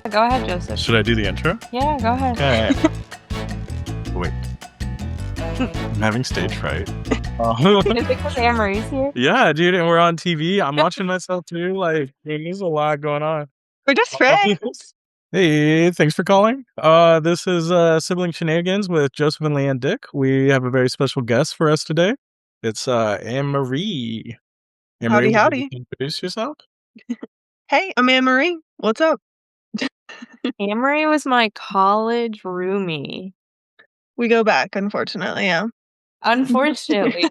Go ahead, Joseph. Should I do the intro? Yeah, go ahead. Okay. Wait. I'm having stage fright. Is it because Anne-Marie's here? Yeah, dude, and we're on TV. I'm watching myself too. Like, there's a lot going on. We're just friends. Hey, thanks for calling. This is Sibling Shenanigans with Joseph and LiAnne Dick. We have a very special guest for us today. It's Anne-Marie. Anne-Marie, would Howdy. you introduce yourself? Hey, I'm Anne-Marie. What's up? Anne-Marie was my college roomie. We go back, unfortunately, yeah. Unfortunately.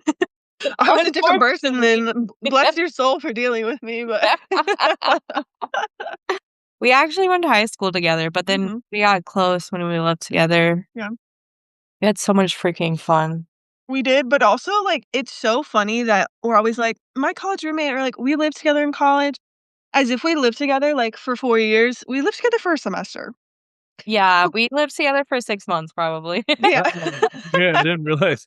I'm a different person than bless your soul for dealing with me, but We actually went to high school together, but then we got close when we lived together. Yeah. We had so much freaking fun. We did, but also, like, it's so funny that we're always like, my college roommate, or like, we lived together in college, as if we lived together, like, for 4 years. We lived together for a semester. Yeah, we lived together for 6 months, probably. Yeah. Yeah, I didn't realize.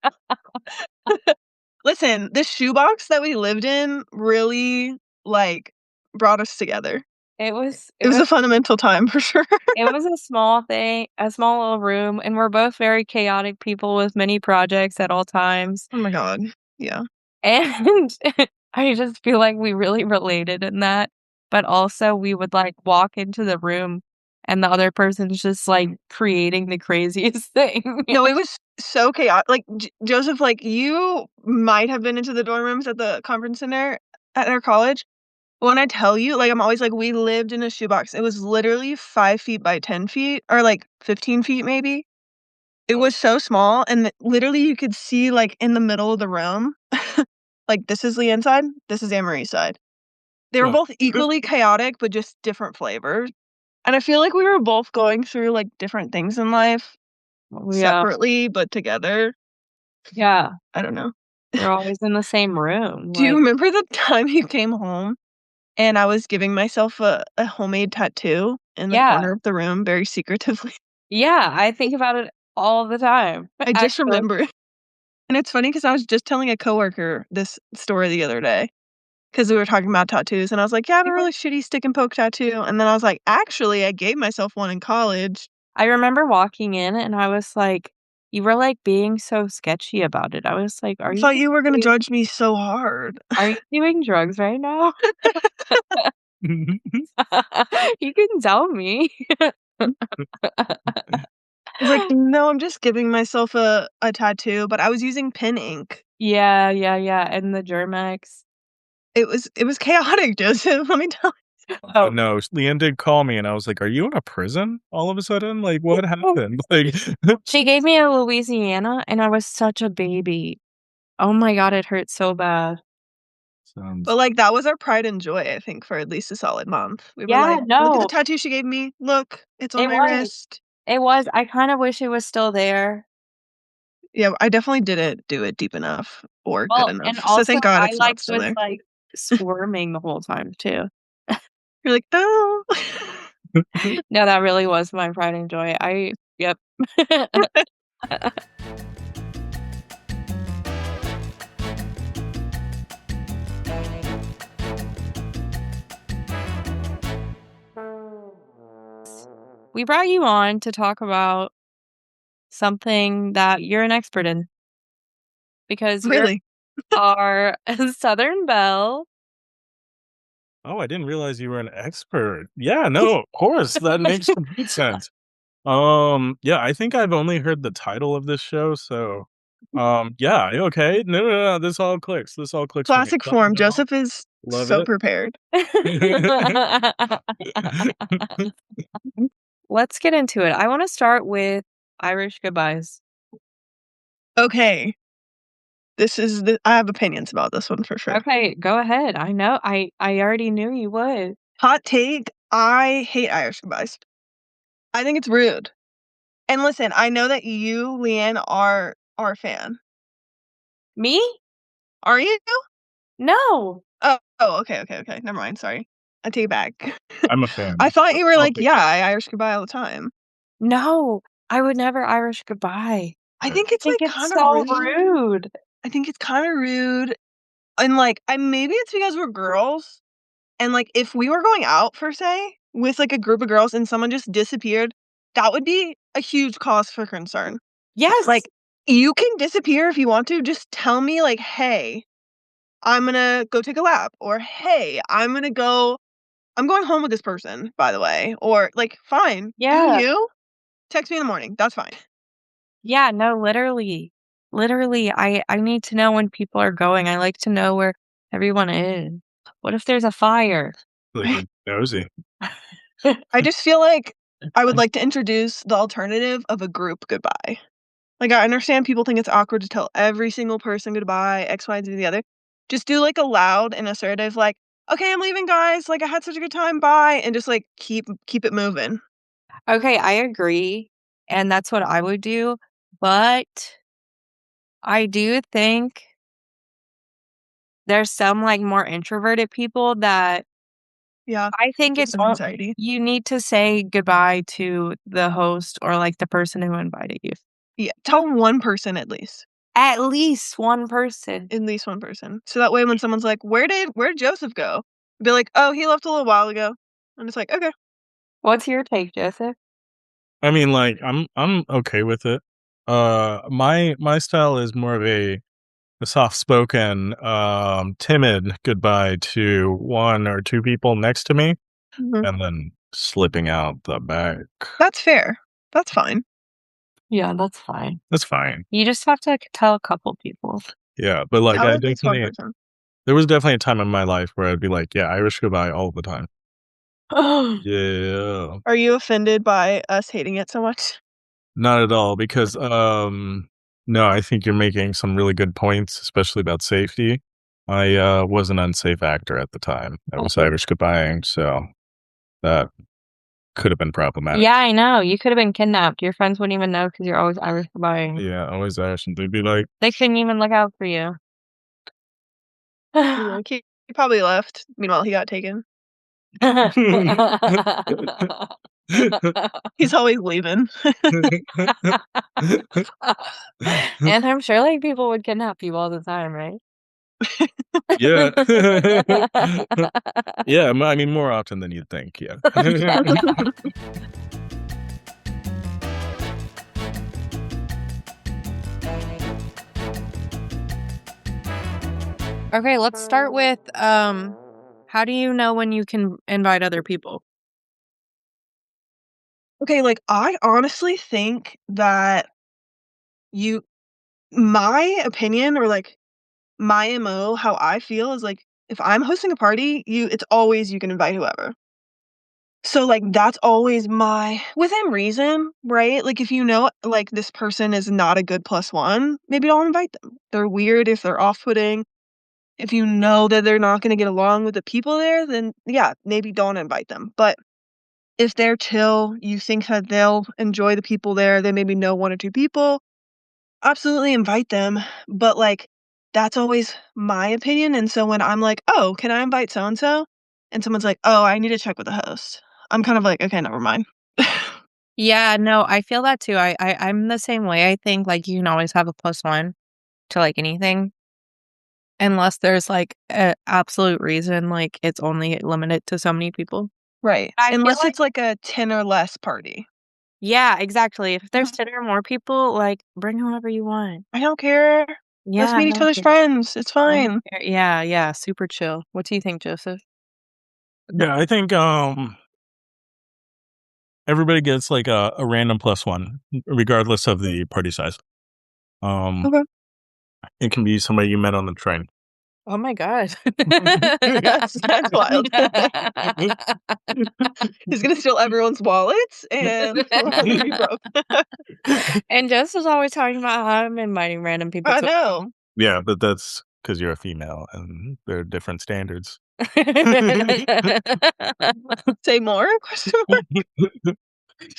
Listen, the shoebox that we lived in really, like, brought us together. It was a fundamental time for sure. It was a small thing, a small little room, and we're both very chaotic people with many projects at all times. Oh my god. Yeah. And I just feel like we really related in that. But also we would like walk into the room and the other person's just like creating the craziest thing. No, it was so chaotic. Like Joseph, like you might have been into the dorm rooms at the conference center at our college. When I tell you, like I'm always like, we lived in a shoebox. It was literally 5 feet by 10 feet or like 15 feet maybe. It was so small, and literally you could see like in the middle of the room, like this is LiAnne's side, this is Anne-Marie's side. They were both equally chaotic, but just different flavors. And I feel like we were both going through like different things in life separately, but together. Yeah. I don't know. We're always in the same room. Do you remember the time you came home and I was giving myself a homemade tattoo in the corner of the room very secretively? Yeah, I think about it all the time. I just remember. And it's funny because I was just telling a coworker this story the other day because we were talking about tattoos, and I was like, yeah, I have a really shitty stick and poke tattoo. And then I was like, actually, I gave myself one in college. I remember walking in and I was like, you were like being so sketchy about it. I was like, I thought you were going to judge me so hard. Are you doing drugs right now? You can tell me. I was like, no, I'm just giving myself a tattoo, but I was using pen ink. Yeah, and the Germex. It was chaotic, Joseph, let me tell you. Oh no, LiAnne did call me and I was like, are you in a prison all of a sudden? Like, what happened? Like She gave me a Louisiana and I was such a baby. Oh my god, it hurt so bad. But like that was our pride and joy, I think, for at least a solid month. We were like, look at the tattoo she gave me. Look, it's on my wrist. It was. I kind of wish it was still there. Yeah, I definitely didn't do it deep enough or good enough. And also, so thank God it's not still was there. like squirming the whole time too. You're like, no. No, that really was my pride and joy. Yep. We brought you on to talk about something that you're an expert in. Because really? You are a Southern Belle. Oh, I didn't realize you were an expert. Yeah, no, of course. That makes complete sense. Yeah, I think I've only heard the title of this show, so yeah, okay. No, this all clicks. This all clicks. Classic form. Joseph is so prepared. Let's get into it. I want to start with Irish goodbyes. Okay. I have opinions about this one for sure. Okay, go ahead. I know. I already knew you would. Hot take, I hate Irish goodbyes. I think it's rude. And listen, I know that you, LiAnne, are a fan. Me? Are you? No. Oh, okay. Never mind. Sorry. I take it back. I'm a fan. I thought you were like, yeah, I Irish goodbye all the time. No, I would never Irish goodbye. I think it's like kind of so rude. I think it's kind of rude. And like, maybe it's because we're girls. And, like, if we were going out per se with, like, a group of girls and someone just disappeared, that would be a huge cause for concern. Yes. Like, you can disappear if you want to, just tell me, like, "Hey, I'm gonna go take a lap," or, "Hey, I'm going home with this person, by the way," or, like, "Fine, do Yeah. you? Text me in the morning, that's fine." Yeah, no, literally. Literally, I need to know when people are going. I like to know where everyone is. What if there's a fire? Like, you're nosy. I just feel like I would like to introduce the alternative of a group goodbye. Like, I understand people think it's awkward to tell every single person goodbye, X, Y, Z, the other. Just do, like, a loud and assertive, like, "Okay, I'm leaving, guys. Like, I had such a good time. Bye." And just, like, keep it moving. Okay, I agree, and that's what I would do, but I do think there's some, like, more introverted people that Yeah, I think get it's some all anxiety. you need to say goodbye to the host or, like, the person who invited you. Yeah, tell one person at least. At least one person. At least one person. So that way when someone's like, "Where did Joseph go?" Be like, "Oh, he left a little while ago." And it's like, "Okay." What's your take, Joseph? I mean, like, I'm okay with it. My style is more of a soft-spoken, timid goodbye to 1 or 2 people next to me, Mhm. and then slipping out the back. That's fair. That's fine. Yeah, that's fine. That's fine. You just have to tell a couple people. Yeah, but, like, Tell I at least one definitely person. there was definitely a time in my life where I'd be like, "Yeah, Irish goodbye all the time." Yeah. Are you offended by us hating it so much? Not at all, because, no, I think you're making some really good points, especially about safety. I, was an unsafe actor at the time. I was Irish goodbying, so that could have been problematic. Yeah, I know. You could have been kidnapped. Your friends wouldn't even know because 'cause you're always Irish goodbying. Yeah, always Irish, and they'd be like They couldn't even look out for you. Yeah, he probably left. Meanwhile, he got taken. He's always leaving. And I'm sure, like, people would kidnap you all the time, right? Yeah. Yeah, I mean, more often than you'd think, yeah. Okay, let's start with, how do you know when you can invite other people? Okay, like, I honestly think that you my opinion or, like, my MO, how I feel is, like, if I'm hosting a party, it's always you can invite whoever. So, like, that's always my within reason, right? Like, if you know, like, this person is not a good plus one, maybe don't invite them. They're weird, if they're off-putting, if you know that they're not gonna get along with the people there, then, yeah, maybe don't invite them. But if they're chill, you think that they'll enjoy the people there, they maybe know 1 or 2 people, absolutely invite them, but, like, that's always my opinion, and so when I'm like, "Oh, can I invite so and so?" And someone's like, "Oh, I need to check with the host." I'm kind of like, "Okay, never mind." Yeah, no, I feel that too. I'm the same way. I think, like, you can always have a plus one to, like, anything unless there's, like, a absolute reason, like, it's only limited to so many people. Right, I feel unless like it's like a 10 or less party. yeah, exactly. If there's Mhm. 10 or more people, like, bring whoever you want. I don't care. Let's Yeah, meet I each don't other's care. friends, it's I don't fine. care. Yeah, yeah, super chill. What do you think, Joseph? Yeah, I think, everybody gets, like, a random plus 1, regardless of the party size. Um, Okay. it can be somebody you met on the train. Oh my god. That's wild. He's gonna steal everyone's wallets, and we're all gonna be broke. And Joseph's always talking about how I'm inviting random people I to know. Yeah, but that's because 'cause you're a female, and there are different standards. Say more? Question mark?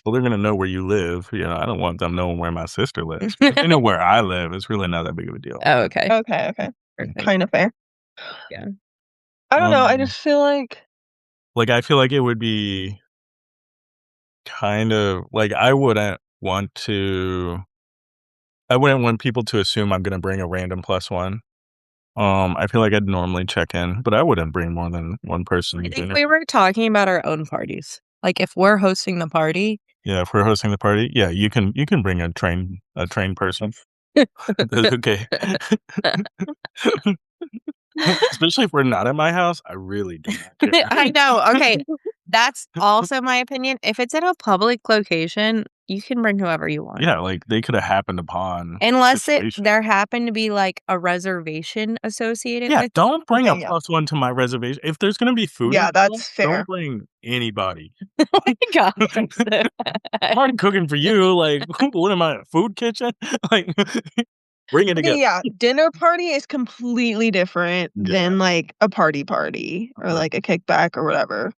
Well, they're gonna know where you live, I don't want them knowing where my sister lives. If they know where I live, it's really not that big of a deal. Oh, okay. Okay, okay. Perfect. Kinda fair. Yeah. I don't know, I Um, just feel like like, I feel like it would be kind of like, I wouldn't want people to assume I'm gonna bring a random plus one. I feel like I'd normally check in, but I wouldn't bring more than one person I to think dinner. we were talking about our own parties. Like, if we're hosting the party Yeah, if we're hosting the party, yeah, you can bring a trained person. That's okay. Especially if we're not at my house, I really do not care. I know, okay. That's also my opinion. If it's in a public location, you can bring whoever you want. Yeah, like, they coulda happened upon a Unless situation. there happened to be, like, a reservation associated Yeah, with don't bring a Okay, yeah. +1 to my reservation. If there's gonna be food Yeah, involved, that's don't fair. bring anybody. Oh my gosh. I'm already cooking for you, like, what am I, a food kitchen? Like, bring it Okay, together. yeah, dinner party is completely different Yeah, than, like, a party or, uh, like, a kickback or whatever.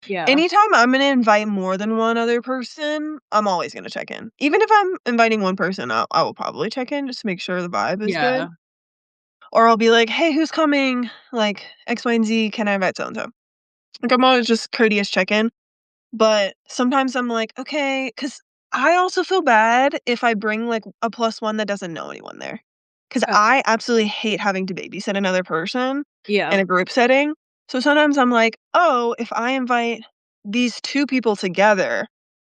Yeah. Anytime I'm gonna invite more than one other person, I'm always gonna check in. Even if I'm inviting one person, I will probably check in just to make sure the vibe is good. Yeah. Or I'll be like, "Hey, who's coming? Like, X, Y, and Z, can I invite so and so?" Like, I'm always just courteous check-in, but sometimes I'm like, "Okay," 'cause I also feel bad if I bring, like, a plus one that doesn't know anyone there, 'cause Oh, I absolutely hate having to babysit another person in yeah. a group setting. So sometimes I'm like, "Oh, if I invite these 2 people together,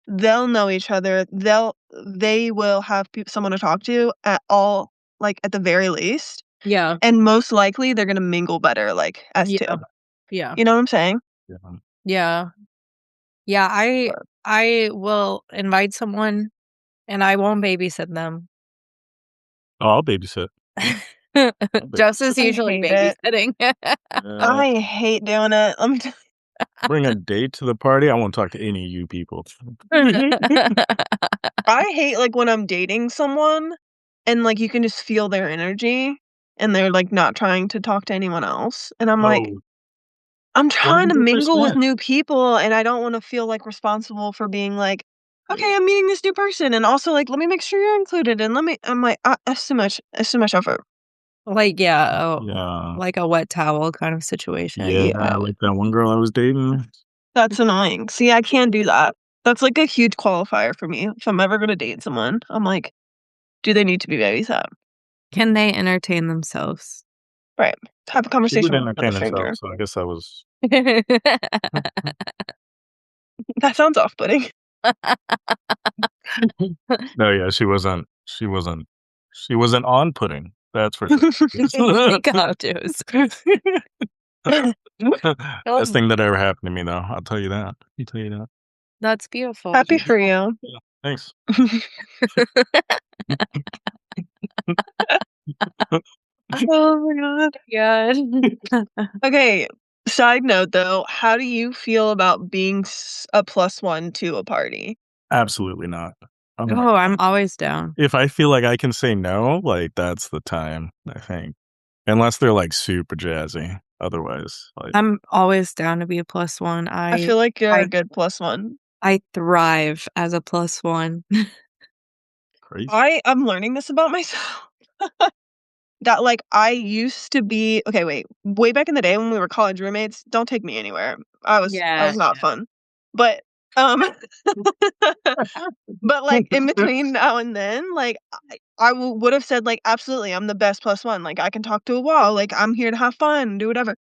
they'll know each other, they will have someone to talk to at all like, at the very least, Yeah. and most likely, they're gonna mingle better, like, as 2." Yeah. Yeah. You know what I'm saying? yeah. Yeah. Yeah, I But I will invite someone, and I won't babysit them. Oh, I'll babysit. I'll Jess is babysit. I usually hate it. babysitting. Uh, I hate doing it. Let me tell bring a date to the party, I won't talk to any of you people. I hate, like, when I'm dating someone and, like, you can just feel their energy, and they're, like, not trying to talk to anyone else, and I'm like, Oh, I'm trying to mingle with 100%. new people, and I don't wanna feel, like, responsible for being like, "Okay, I'm meeting this new person, and also, like, let me make sure you're included, and let me" I'm like, it's too much effort." Like, yeah, oh, Yeah. like a wet towel kind of situation. Yeah, Yeah, like that one girl I was dating. that's annoying. See, I can't do that. That's, like, a huge qualifier for me. If I'm ever gonna date someone, I'm like, "Do they need to be babysat?" Can they entertain themselves? Right. Have a She would conversation with a entertain herself, stranger. so I guess I was That sounds off-putting. No, yeah, she wasn't on pudding, that's for sure. Oh my god, Joseph. Best Oh, thing that ever happened to me, though, I'll tell you that. I'll tell you that. that's beautiful. Happy for you. Yeah, thanks. Oh my god. God. Okay, side note though, how do you feel about being a plus one to a party? Absolutely not. I'm not Oh, I'm always down. if I feel like I can say no, like, that's the time, I think. Unless they're, like, super jazzy. Otherwise, like, I'm always down to be a plus one. I feel like you're a I good plus one. I thrive as a plus one. crazy. I'm learning this about myself. That like I used to be okay, wait, way back in the day when we were college roommates, don't take me anywhere. I was Yeah, not fun. But um but like in between now and then, like would have said like absolutely I'm the best plus one. Like I can talk to a wall. Like I'm here to have fun, do whatever.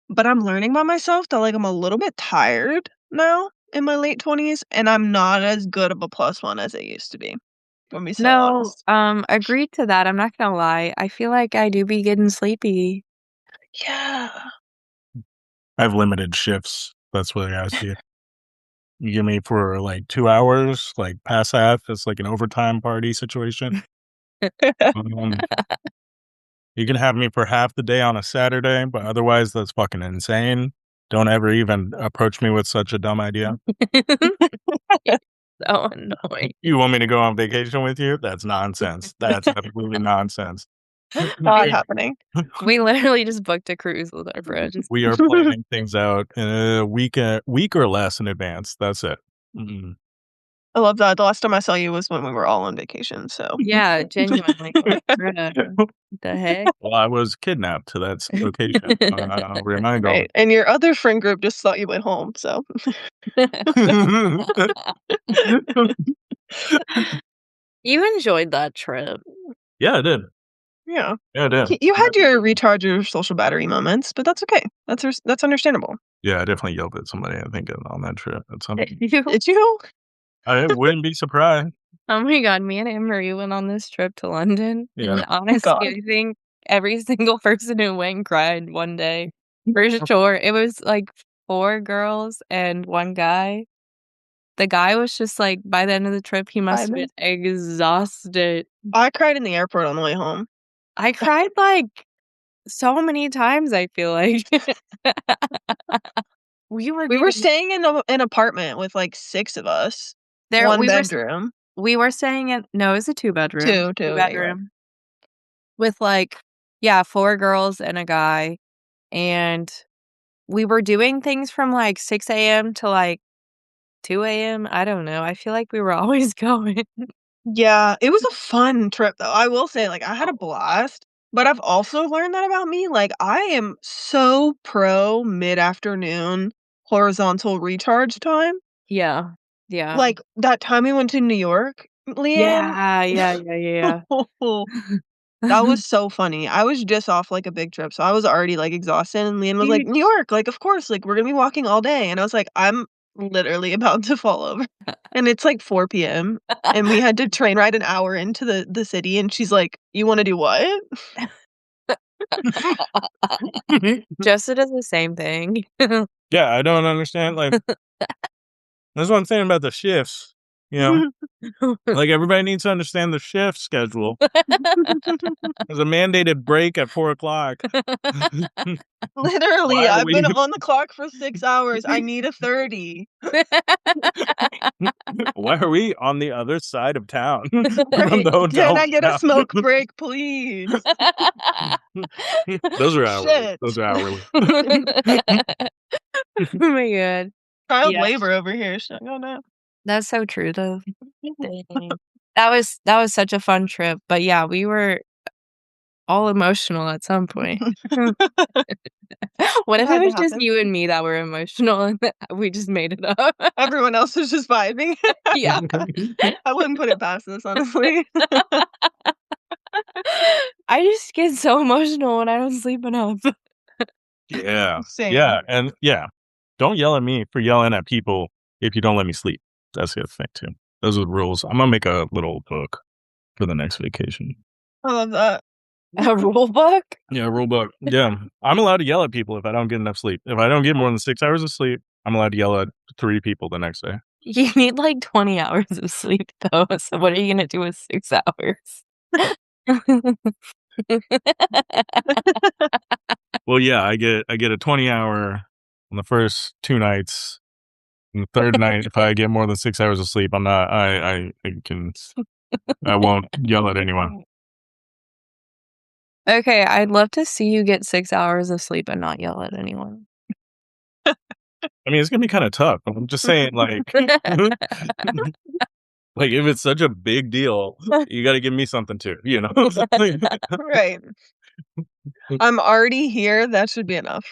But I'm learning about myself that like I'm a little bit tired now in my late 20s and I'm not as good of a plus one as I used to be. Let me so no, honest. agreed to that, I'm not gonna lie. I feel like I do be getting sleepy. Yeah. I have limited shifts. That's what I see it. You give me for, like, 2 hours, like, past half, it's like an overtime party situation. Um, you can have me for half the day on a Saturday, but otherwise, that's fucking insane. Don't ever even approach me with such a dumb idea. So annoying. You want me to go on vacation with you? That's nonsense. That's absolutely nonsense. Not happening. We literally just booked a cruise with our friends. We are planning things out in a week or less in advance. That's it. Mm. I love that. The last time I saw you was when we were all on vacation, so Yeah, genuinely, like, bruh, the heck? Well, I was kidnapped to that location. Where am I going? right. And your other friend group just thought you went home, so You enjoyed that trip. Yeah, I did. Yeah. Yeah, I did. You had your recharge your social battery moments, but that's okay. That's understandable. Yeah, I definitely yelled at somebody, I think, on that trip at some point. You Did you? I wouldn't be surprised. Oh my god, me and Anne-Marie went on this trip to London, Yeah. and honestly, God. I think every single person who went cried one day. For sure. It was, like, 4 girls and 1 guy. The guy was just, like by the end of the trip, he must have been exhausted. I cried in the airport on the way home. I cried, like, so many times, I feel like. We were We were getting staying in an apartment with, like, 6 of us. there 1 bedroom. we were staying in no, it was a 2-bedroom. 2, yeah, you're right. 2-bedroom with, like yeah, 4 girls and a guy, and we were doing things from, like, 6 a.m. to, like, 2 a.m. I don't know, I feel like we were always going. Yeah, it was a fun trip, though. I will say, like, I had a blast, but I've also learned that about me, like, I am so pro mid-afternoon horizontal recharge time. Yeah. Yeah. Like, that time we went to New York, LiAnne, Yeah, yeah, yeah, yeah, that yeah. was so funny. I was just off, like, a big trip, so I was already, like, exhausted, and LiAnne was like, You "New York, like, of course, like, we're gonna be walking all day," and I was like, "I'm literally about to fall over." And it's, like, 4 p.m., and we had to train ride an hour into the city, and she's like, "You wanna do what?" Jessa does the same thing. Yeah, I don't understand, like that's what I'm saying about the shifts, you know? Like, everybody needs to understand the shift schedule. There's a mandated break at 4:00. Literally, Why are I've we been on the clock for 6 hours, I need a 30. why are we on the other side of town from Right, the "Can hotel I get a now? smoke break, please?" Those are hourly. Shit. Those are hourly. Oh my god. Child Yeah, labor over here, she's like, "Oh, no." that's so true though. Dang. That was such a fun trip, but yeah, we were all emotional at some point. What It if it had to was just happen. you and me that were emotional and that we just made it up? Everyone else was just vibing. Yeah. I wouldn't put it past us, honestly. I just get so emotional when I don't sleep enough. Yeah. Same. Yeah, and yeah. Don't yell at me for yelling at people if you don't let me sleep. That's the other thing too. Those are the rules. I'm gonna make a little book for the next vacation. I love that. A rule book? Yeah, rule book. Yeah. I'm allowed to yell at people if I don't get enough sleep. If I don't get more than 6 hours of sleep, I'm allowed to yell at 3 people the next day. You need like 20 hours of sleep though, so what are you gonna do with 6 hours? Well, yeah, I get a 20-hour on the first 2 nights. And the 3rd night, if I get more than 6 hours of sleep, I'm not I won't yell at anyone. Okay, I'd love to see you get 6 hours of sleep and not yell at anyone. I mean, it's gonna be kinda tough. I'm just saying, like like, if it's such a big deal, you gotta give me something too, you know? Right. I'm already here, that should be enough.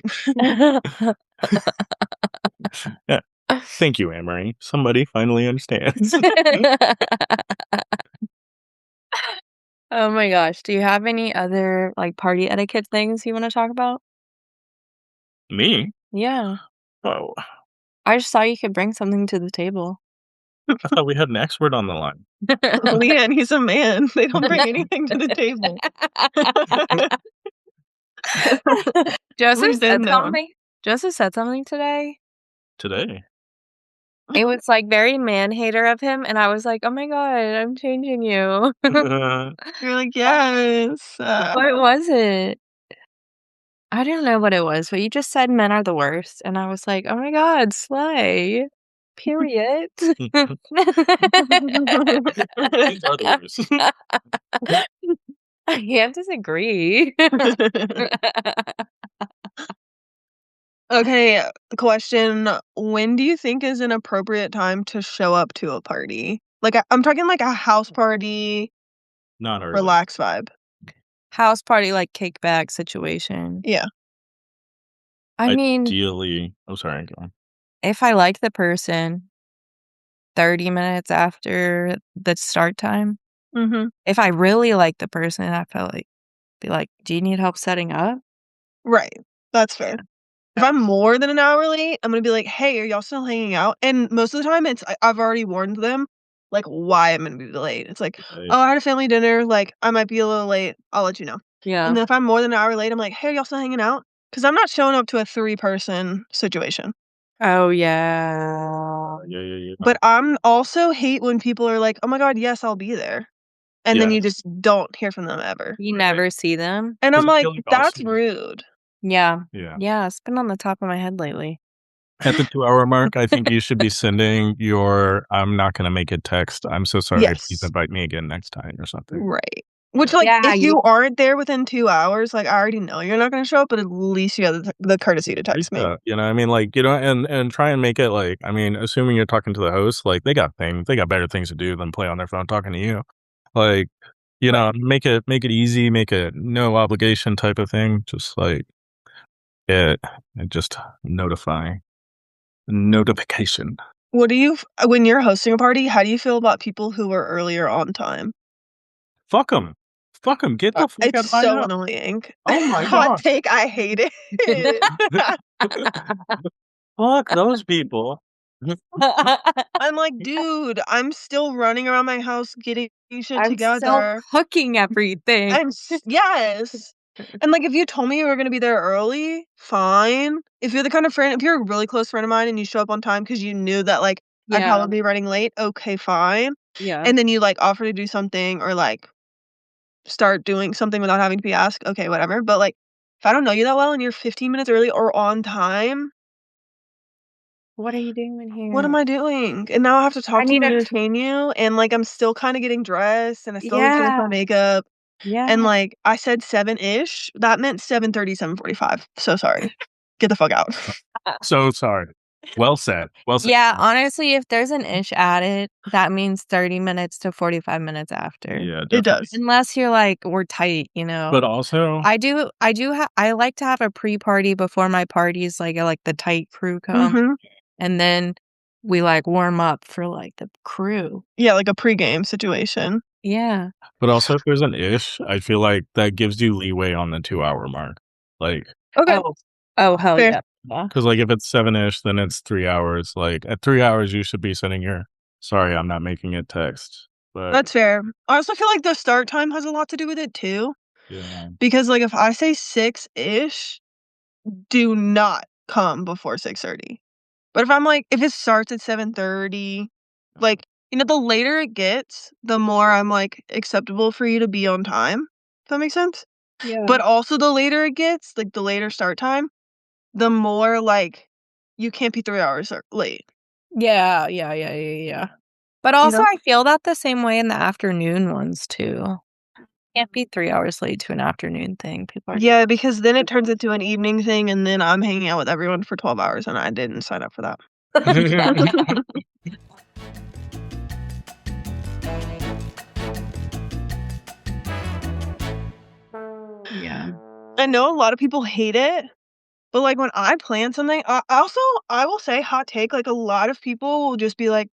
Yeah. Thank you, Anne-Marie. Somebody finally understands. Oh my gosh, do you have any other, like, party etiquette things you wanna talk about? Me? Yeah. Oh, I just thought you could bring something to the table. I thought we had an expert on the line. LiAnne, he's a man. They don't bring anything to the table. Joseph We've been said known. something Joseph said something today. Today. It was, like, very man-hater of him, and I was like, "Oh my god, I'm changing you." You're like, "Yes." What was it? I don't know what it was, but you just said men are the worst, and I was like, "Oh my god, slay. Period." These are the worst. I can't disagree. Okay, question, when do you think is an appropriate time to show up to a party? Like, I'm talking like a house party, Not early. relax vibe. House party, like, kickback situation. Yeah. I mean, Ideally I'm sorry, go on. if I like the person 30 minutes after the start time, Mhm. if I really like the person, I felt like be like, "Do you need help setting up?" Right. That's fair. If I'm more than an hour late, I'm gonna be like, "Hey, are y'all still hanging out?" And most of the time, I've already warned them, like, why I'm gonna be late. It's like, Right. "Oh, I had a family dinner, like, I might be a little late. I'll let you know." Yeah. And then if I'm more than an hour late, I'm like, "Hey, are y'all still hanging out?" Because 'Cause I'm not showing up to a three-person situation. Oh, yeah. Yeah, yeah, yeah. But I'm also hate when people are like, "Oh my god, yes, I'll be there." And then Yeah, you just don't hear from them ever. You right. never see them? And 'Cause I'm I like, feel like "That's also rude." Yeah. yeah. Yeah, it's been on the top of my head lately. At the 2-hour mark, I think you should be sending your, "I'm not gonna make it" text, "I'm so sorry, please Yes. invite me again next time," or something. Right. Which, Yeah. like, Yeah, if you you aren't there within 2 hours, like, I already know you're not gonna show up, but at least you have the courtesy to Reach text me. out, you know, I mean, like, and try and make it like, I mean, assuming you're talking to the host, like, they got better things to do than play on their phone talking to you. Like, Right. make it easy, make it no obligation type of thing, just like it and just notification. What do you f when you're hosting a party, how do you feel about people who are earlier on time? Fuck them, fuck them. Get the fuck It's out of my so house. annoying. Oh my Hot god. take, I hate it. Fuck those people. I'm like, "Dude, I'm still running around my house getting shit I'm still together." cooking everything. Yes. And, like, if you told me you were gonna be there early, fine. If you're the kind of friend if you're a really close friend of mine and you show up on time because you knew that, like, I'd Yeah, probably be running late, okay, fine. yeah. And then you, like, offer to do something or, like, start doing something without having to be asked, okay, whatever. But, like, if I don't know you that well and you're 15 minutes early or on time, What are you doing what am here? I doing? And now I have to I talk to you need and a entertain you, and, like, I'm still kinda getting dressed, and I still haven't finished Yeah, my makeup. And, yeah. like, I said 7-ish, that meant 7:30, 7:45. So sorry. Get the fuck out. So sorry. Well said. Well said. Yeah, honestly, if there's an ish added, that means 30 minutes to 45 minutes after. Yeah, It definitely. does. Unless you're like, "We're tight," you know? But also I like to have a pre-party before my parties, like, the tight crew come, Mhm. and then we, like, warm up for, like, the crew. Yeah, like a pregame situation. Yeah. if there's an ish, I feel like that gives you leeway on the 2-hour mark. Like, Okay, Oh. Oh, hell fair. yeah. Yeah. 'cause, like, if it's 7-ish, then it's 3 hours. Like, at 3 hours, you should be sending your, "Sorry, I'm not making it" text. But That's fair. I also feel like the start time has a lot to do with it too, yeah. because, like, if I say 6-ish, do not come before 6:30. But if I'm like if it starts at 7:30, like, the later it gets, the more I'm, like, acceptable for you to be on time, if that makes sense? Yeah. But also the later it gets, like, the later start time, the more, like, you can't be 3 hours late, Yeah, yeah, yeah, yeah, yeah. But you also, know? I feel that the same way in the afternoon ones too. Can't be 3 hours late to an afternoon thing. People are Yeah, because then it turns into an evening thing, and then I'm hanging out with everyone for 12 hours, and I didn't sign up for that. Yeah. I know a lot of people hate it, but, like, when I plan something I will say, hot take, like, a lot of people will just be like,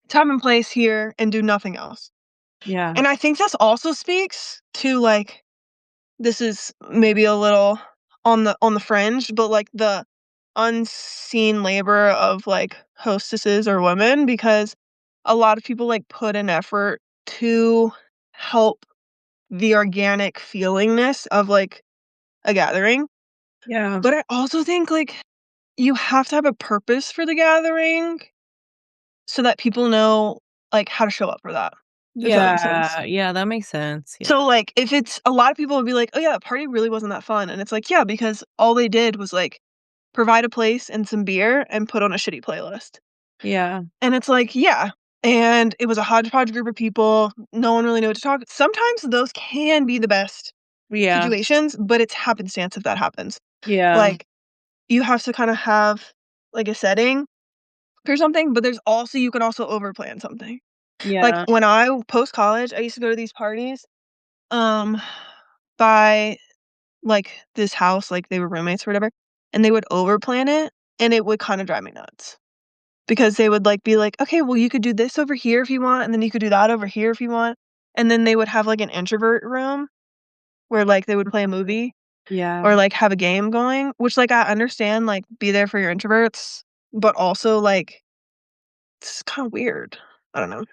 "Time and place here," and do nothing else. Yeah. And I think this also speaks to, like, this is maybe a little on the fringe, but, like, the unseen labor of, like, hostesses or women, because a lot of people, like, put an effort to help the organic feelingness of, like, a gathering. Yeah. But I also think, like, you have to have a purpose for the gathering so that people know, like, how to show up for that, if that makes sense. Yeah, yeah, that makes sense, yeah. So, like, if it's a lot of people would be like, "Oh, yeah, that party really wasn't that fun," and it's like, "Yeah, because all they did was, like, provide a place and some beer and put on a shitty playlist." Yeah. And it's like, "Yeah." And it was a hodgepodge group of people, no one really knew what to talk sometimes those can be the best Yeah. situations, but it's happenstance if that happens. Yeah. Like, you have to kinda have, like, a setting for something, but there's also you can also overplan something. Like, Yeah. when I post-college, I used to go to these parties, um, by, like, this house, like, they were roommates or whatever, and they would overplan it, and it would kinda drive me nuts. Because they would, like, be like, "Okay, well, you could do this over here if you want, and then you could do that over here if you want." And then they would have, like, an introvert room, where, like, they would play a movie Yeah. or, like, have a game going, which, like, I understand, like, be there for your introverts, but also, like, it's kinda weird. I don't know.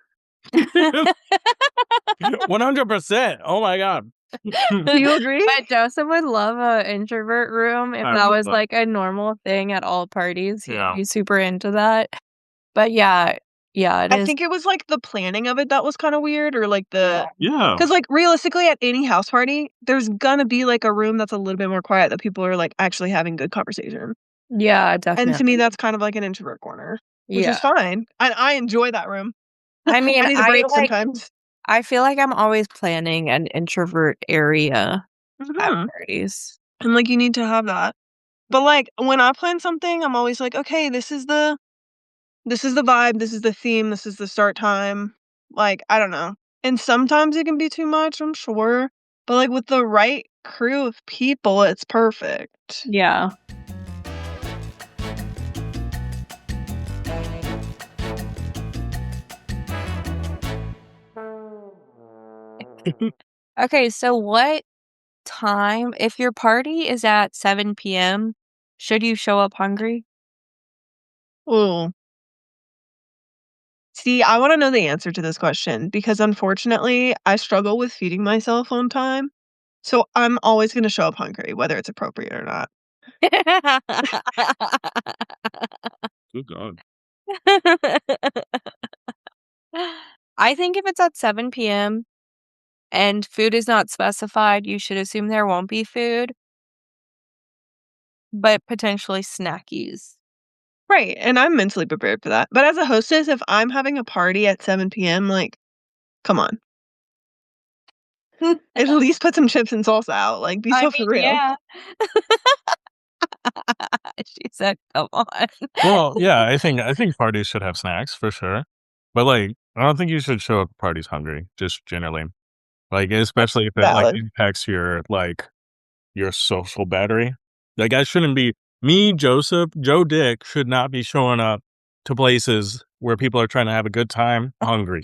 100%. Oh my god. Do you agree? But Joseph would love a introvert room if I that would was, love like, a normal thing at all parties. He'd Yeah. be super into that. But yeah, it I is. think it was, like, the planning of it that was kinda weird or, like, Yeah. Yeah. because, like, realistically, at any house party, there's gonna be, like, a room that's a little bit more quiet that people are, like, actually having good conversation. Yeah, And to me, definitely. that's kind of like an introvert corner, which is Yeah. fine. And I enjoy that room. I mean, I need a break sometimes. I feel like I'm always planning an introvert area at Mhm. parties. And, like, you need to have that. But, like, when I plan something, I'm always like, "Okay, this is the vibe, this is the theme, this is the start time." Like, I don't know. And sometimes it can be too much, I'm sure, but, like, with the right crew of people, it's perfect. Yeah. Okay, so what time if your party is at 7 p.m., should you show up hungry? Ooh. See, I wanna know the answer to this question because, unfortunately, I struggle with feeding myself on time, so I'm always gonna show up hungry, whether it's appropriate or not. Good god. I think if it's at 7 p.m. and food is not specified, you should assume there won't be food, but potentially snackies. Right, and I'm mentally prepared for that, but as a hostess, if I'm having a party at 7 p.m., like, come on. At least put some chips and salsa out, like, be I so for mean, real. yeah. She said, "Come on." Well, yeah, I think parties should have snacks for sure. But like I don't think you should show up to parties hungry, just generally. Like especially if it like Valid. impacts your social battery. Like I shouldn't be me, Joseph, Joe Dick should not be showing up to places where people are trying to have a good time hungry.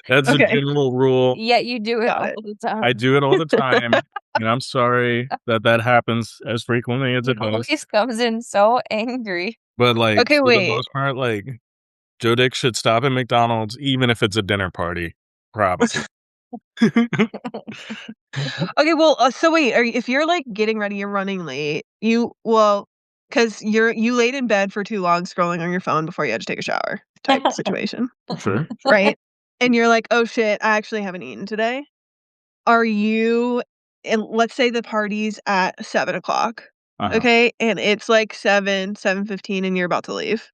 That's a Okay, general rule. Yet you do it got all it. the I time. do it all the time, and I'm sorry that that happens as frequently as He it does. always comes in so angry. But, like, Okay, for the wait. most part, like, Joe Dick should stop at McDonald's even if it's a dinner party, probably. Okay, well, so wait, if you're, like, getting ready, you're running late, because you laid in bed for too long scrolling on your phone before you had to take a shower type situation, Sure. right? And you're like, "Oh, shit, I actually haven't eaten today." Are you and let's say the party's at 7 o'clock, Uh-huh. okay? And it's, like, 7:15, and you're about to leave,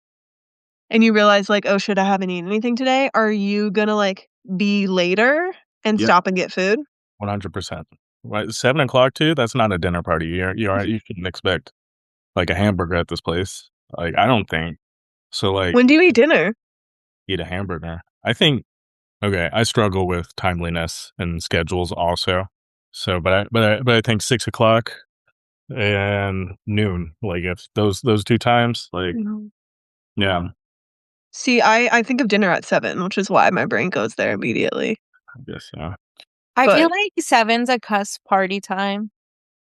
and you realize, like, "Oh, shit, I haven't eaten anything today." Are you gonna, like, be later and Yep, stop and get food? 100%. Right, 7 o'clock too? That's not a dinner party. You shouldn't expect, like, a hamburger at this place. Like, I don't think. So, like, When do you eat dinner? eat a hamburger. I think okay, I struggle with timeliness and schedules also. So, but I think 6 o'clock and noon, like, if those 2 times, like, No. yeah, See, I think of dinner at 7, which is why my brain goes there immediately. I guess, yeah. I feel But like 7's a cusp party time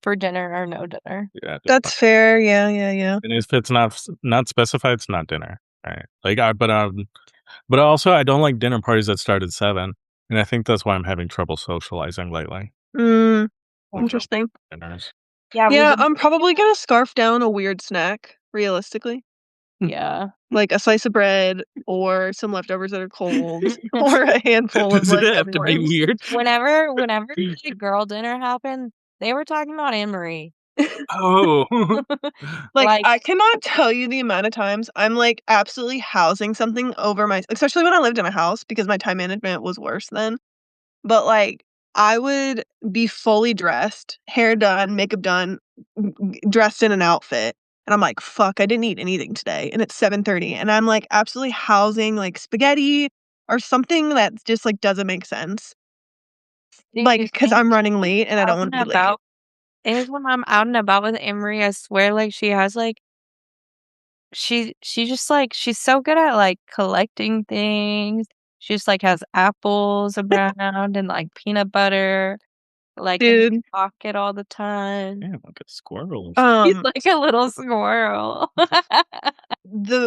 for dinner or no dinner. Yeah, that's definitely. fair. Yeah, yeah, yeah. And if it's not specified, it's not dinner, right? Like, but also I don't like dinner parties that start at 7, and I think that's why I'm having trouble socializing lately. Mm, Like, real interesting. dinners. Yeah, we've Yeah, been I'm probably gonna scarf down a weird snack, realistically. yeah. Like a slice of bread or some leftovers that are cold or a handful of, Does it like, have gummy to be worms. weird? Whenever the girl dinner happened, they were talking about Anne-Marie. Oh. Like, Like, I cannot tell you the amount of times I'm, like, absolutely housing something over my especially when I lived in a house because my time management was worse then. But, like, I would be fully dressed, hair done, makeup done, dressed in an outfit, and I'm like, "Fuck, I didn't eat anything today," and it's 7:30, and I'm, like, absolutely housing, like, spaghetti or something that just, like, doesn't make sense, do like, you because 'cause think I'm running late and I don't out wanna and be late. about is when I'm out and about with Anne-Marie, I swear, like, she has, like she just, like she's so good at, like, collecting things. She just, like, has apples around and, like, peanut butter. like, in Dude. his pocket all the time. Yeah, like a squirrel. He's like a little squirrel.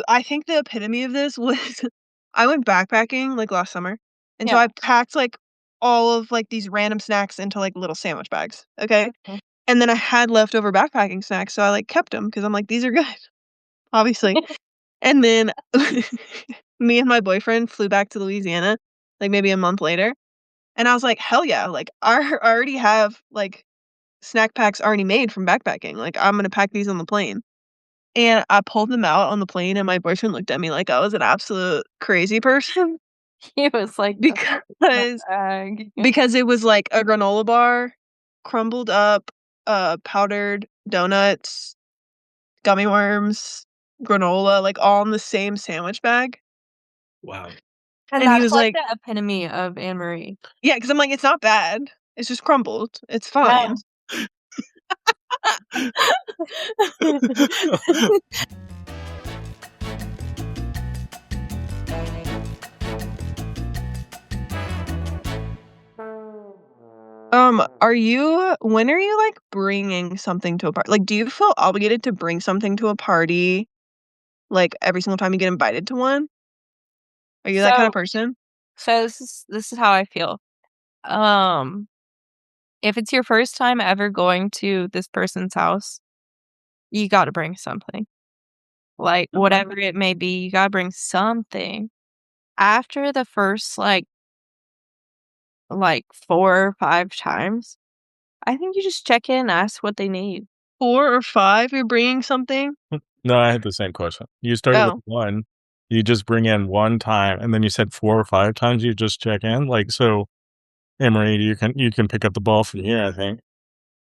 I think the epitome of this was I went backpacking, like, last summer, and so Yeah. I packed, like, all of, like, these random snacks into, like, little sandwich bags, okay? Mhm. And then I had leftover backpacking snacks, so I, like, kept them because 'cause I'm like, "These are good," obviously. And then me and my boyfriend flew back to Louisiana, like, maybe a month later, and I was like, "Hell yeah," like, I already have, like, snack packs already made from backpacking, like, I'm gonna pack these on the plane. And I pulled them out on the plane, and my boyfriend looked at me like I was an absolute crazy person He was like, "Put that in the because bag." because it was like a granola bar, crumbled up, powdered donuts, gummy worms, granola, like, all in the same sandwich bag, Wow. And and he that's, was like, like, the epitome of Anne Marie. "Yeah," because 'cause I'm like, "It's not bad. It's just crumbled. It's Yeah. fine." When are you, like, bringing something to a party? Like, do you feel obligated to bring something to a party, like, every single time you get invited to one? Are you that kinda So person? so this is how I feel. Um, if it's your first time ever going to this person's house, you gotta bring something. Like, Okay. whatever it may be, you gotta bring something. After the first, like 4 or 5 times, I think you just check in, ask what they need. 4 or 5, you're bringing something? No, I had the same question. You started with Oh, 1, you just bring in 1 time, and then you said 4 or 5 times you just check in? Like, so, Emery, you can pick up the ball from here, I think.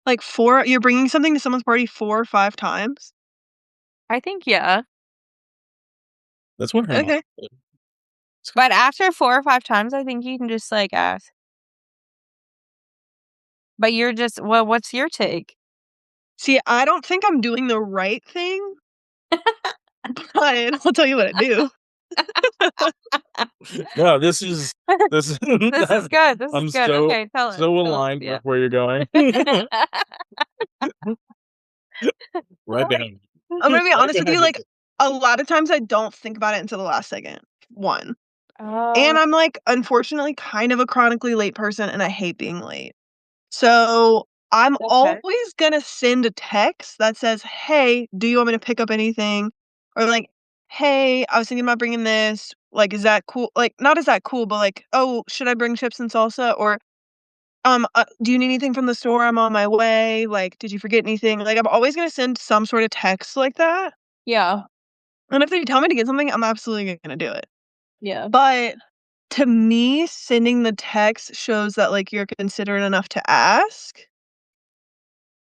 like 4 you're bringing something to someone's party 4 or 5 times? I think, yeah. That's what her mom Okay. did. But after 4 or 5 times, I think you can just, like, ask. But you're just well, what's your take? See, I don't think I'm doing the right thing, but I'll tell you what I do. No, this is This is good, this is I'm good. so Okay, tell us, so tell us, aligned yeah. with where you're going. Right behind I'm you. gonna be Right honest with you, behind like, you. a lot of times I don't think about it until the last second, 1. Oh, And I'm, like, unfortunately kind of a chronically late person, and I hate being late. So, I'm okay. always gonna send a text that says, "Hey, do you want me to pick up anything?" Or like, "Hey, I was thinking about bringing this, like, is that cool?" Like, not is that cool, but like, "Oh, should I bring chips and salsa?" Or, "Do you need anything from the store? I'm on my way." Like, "Did you forget anything?" Like, I'm always gonna send some sort of text like that, Yeah, and if they tell me to get something, I'm absolutely gonna do it. yeah. But to me, sending the text shows that, like, you're considerate enough to ask,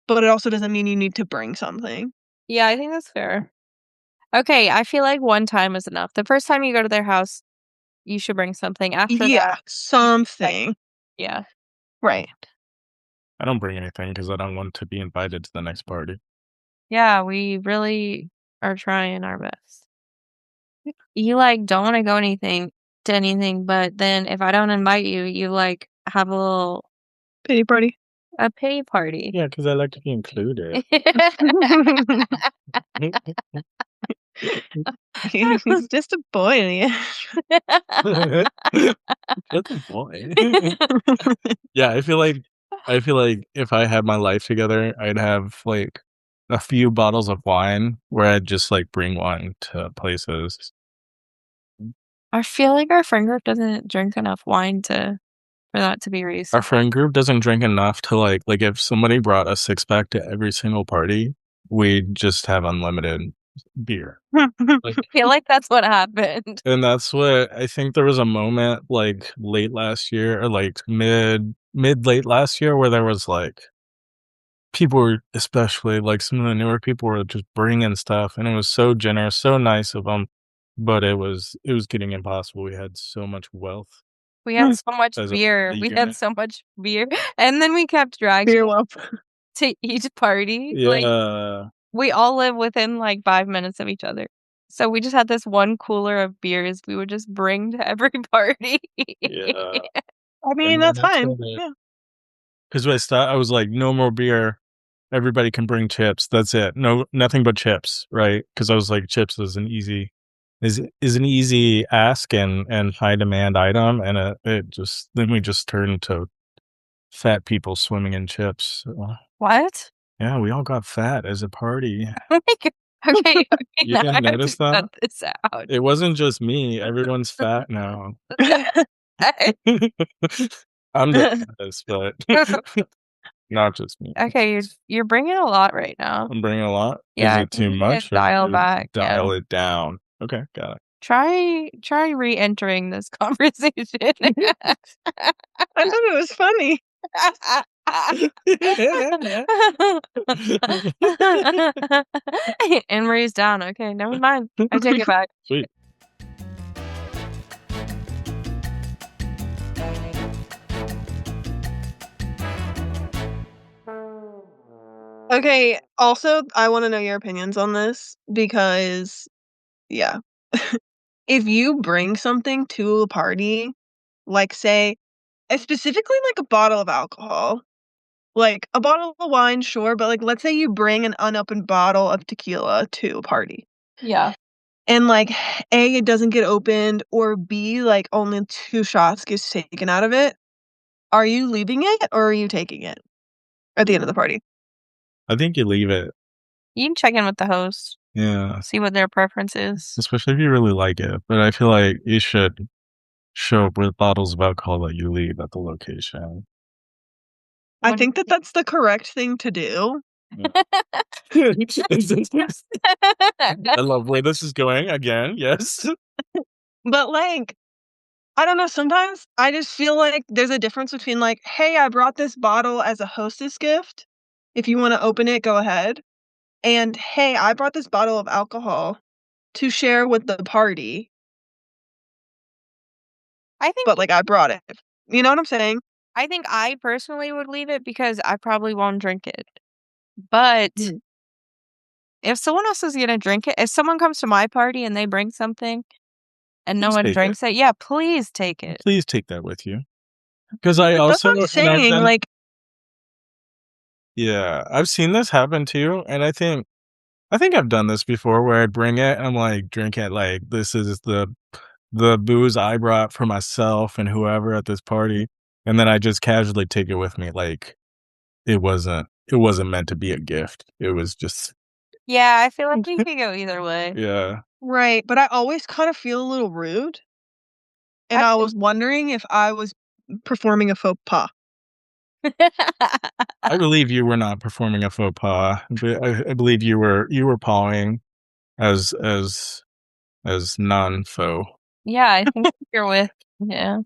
but it also doesn't mean you need to bring something. Yeah, I think that's fair. Okay, I feel like 1 time is enough. The first time you go to their house, you should bring something. After Yeah, that, like something. yeah. Right. I don't bring anything because I don't want to be invited to the next party. Yeah, we really are trying our best. You, like, don't wanna go to anything, but then if I don't invite you, you, like, have Pity party. a pity party. Yeah, because I like to be included. He's just a boy in the That's a point. Yeah, I feel like if I had my life together, I'd have, like, a few bottles of wine where I'd just, like, bring wine to places. I feel like our friend group doesn't drink enough wine to for that to be Our reasonable. friend group doesn't drink enough to, like, if somebody brought a six-pack to every single party, we'd just have unlimited beer. Like, I feel like that's what happened. and that's what I think there was a moment, like, late last year or, like, mid-late last year where there was, like, people were especially, like, some of the newer people were just bringing stuff, and it was so generous, so nice of them, but it was getting impossible. We had so much wealth We had so much as a beer. We had unit. so much beer, and then we kept dragging Beer well. to each party. Like, Yeah, we all live within, like, 5 minutes of each other. So we just had this one cooler of beers we would just bring to every party. yeah, I mean, and then that's that's fine. when it Yeah. 'cause I was like, "No more beer. Everybody can bring chips. That's it. Nothing but chips," right? Because I was like, chips is an easy ask and high demand item, and, it just then we just turned to fat people swimming in chips. What? Yeah, we all got fat as a party. Oh my god. Okay, okay, You now didn't I have to notice that? cut this out. It wasn't just me, everyone's fat now. I'm the fattest, but not just me. Okay, you're bringing a lot right now. I'm bringing a lot? Is Yeah, I it too think you need much to or dial should back, yeah. dial it down? Okay, got it. Try re-entering this conversation. I thought it was funny. Anne Marie's down. Okay, never mind. I take it back. Sweet. Okay, also, I wanna know your opinions on this because yeah. If you bring something to a party, like, say, specifically, like, a bottle of alcohol, like, a bottle of wine, sure, but, like, let's say you bring an unopened bottle of tequila to a party, Yeah. and, like, A, it doesn't get opened, or B, like, only 2 shots gets taken out of it. Are you leaving it or are you taking it at the end of the party? I think you leave it. You can check in with the host, Yeah, see what their preference is. especially if you really like it, but I feel like you should show up with bottles of alcohol that you leave at the location. I What do think that that's the correct thing to do, Yeah. I love where this is going again, yes. but, like, I don't know, sometimes I just feel like there's a difference between, like, "Hey, I brought this bottle as a hostess gift. If you wanna open it, go ahead." And, "Hey, I brought this bottle of alcohol to share with the party, I think but, like, I brought it." You know what I'm saying? I personally would leave it because I probably won't drink it. But Mm. if someone else is gonna drink it, if someone comes to my party and they bring something and no Please one take it. drinks it, yeah, please take it. Please take that with you. Because I That's also what I'm and I've saying, done like yeah, I've seen this happen too, and I think I've done this before where I bring it and I'm like, "Drink it, like, this is the booze I brought for myself and whoever at this party," and then I just casually take it with me, like, it wasn't meant to be a gift. It was just Yeah, I feel like you could go either way. yeah. right, but I always kind of feel a little rude, and I I feel was wondering if I was performing a faux pas. I believe you were not performing a faux pas, but I believe you were pawing as non-faux. Yeah, I think if you're with, yeah,